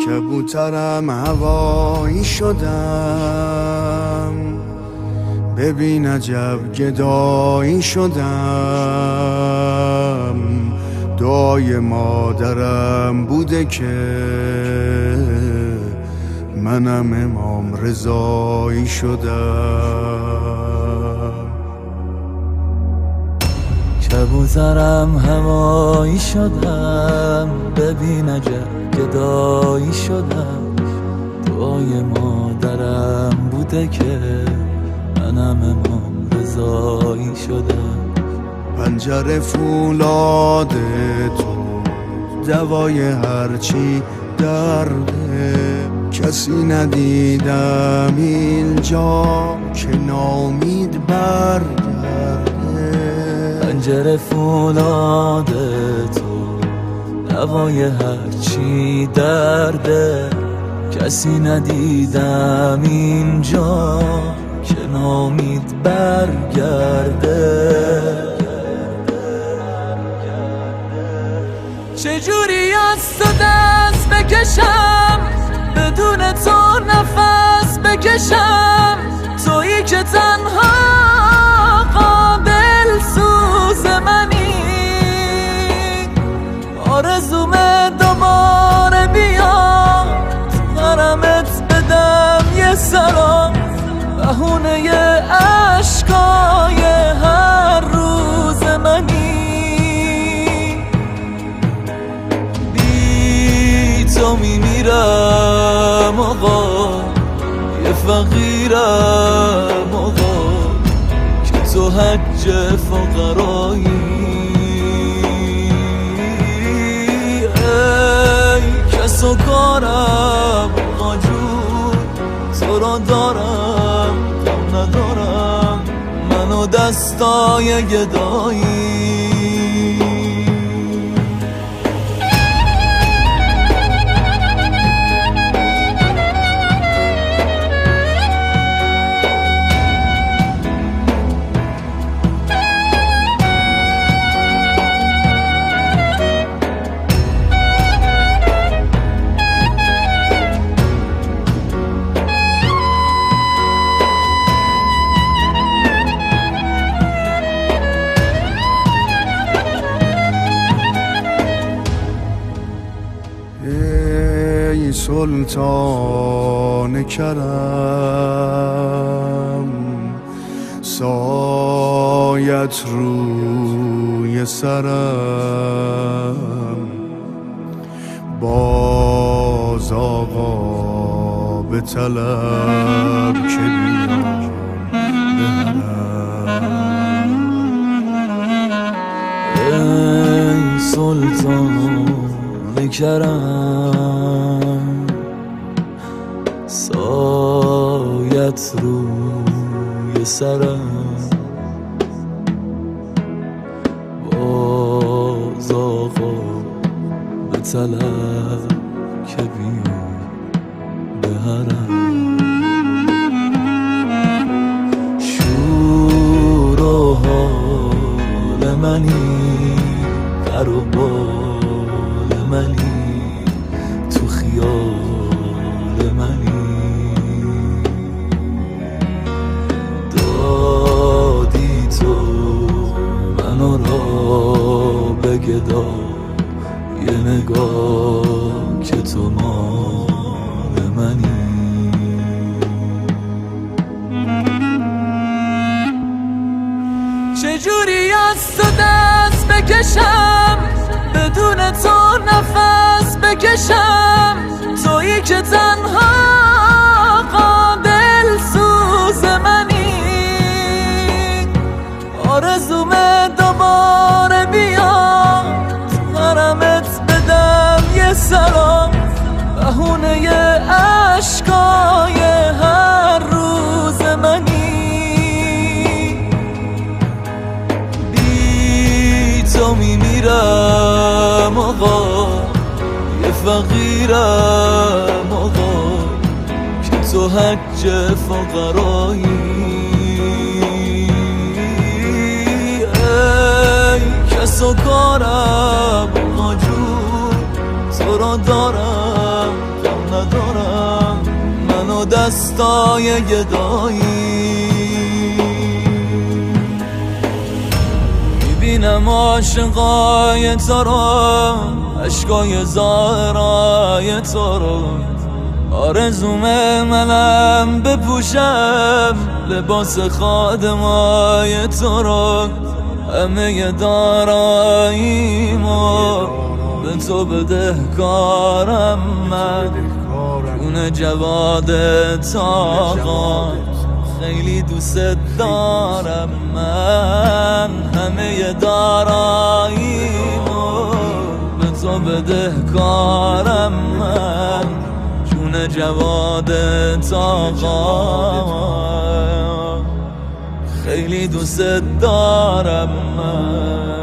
کبوترم هوایی شدم، ببین عجب گدایی شدم. دعای مادرم بوده که منم امام رضایی شدم. کبوترم هوایی شدم، ببین عجب گدایی شدم. دعای مادرم بوده که منم امام رضایی شدم. پنجره فولاد تو دوای هرچی درده، کسی ندیدم اینجا که ناامید برگرده. پنجره فولاد تو دوای هرچی درده، کسی ندیدم اینجا که ناامید برگرده. چجوری از تو دست بکشم، بدون تو نفس بکشم، تویی که تنها قابل سوز منی. آرزومه دوباره بیا تو حرمت بدم یه سلام، بهونه عشقای هر روز منی. بی تو میمیرم آقا، یه فقیرم آقا، که تو حج فقرایی. ای کس و کارم آقا جون، تو را دارم کم ندارم، منو دستای گدایی. ای سلطان کرم، سایت روی سرم، باز آقا به طلب که بیام بهرم. ای سلطان کرم، سایت روی سرم، باز آقا به طلب که بیام بهرم. شور و حال منی، پر و بال منی، تو خیال منی. دادی تو منو را به گدا، یه نگاه که تو مال منی. چجوری از تو دست بکشم، بدون تو نفس بکشم، تویی که تنها قابل سوز منی. آرزومه دوباره بیا تو حرمت بدم یه سلام، بهونه عشقای هر روز منی. بی تو میمیرم آقا، یه فقیرم آقا، که تو حج فقرایی. ای کس و کارم آقا جون تو را دارم کم ندارم منو دستای گدایی میبینم عاشقای تو رو عشقای ظاهرای تو رو آرزومه منم بپوشم لباس خادمای تو رو همه داراییمو به تو بدهکارم من جون جواد تاقا خیلی دوست دارم من همه داراییمو به تو بدهکارم من جون جواد تاقا خیلی دوست دارم من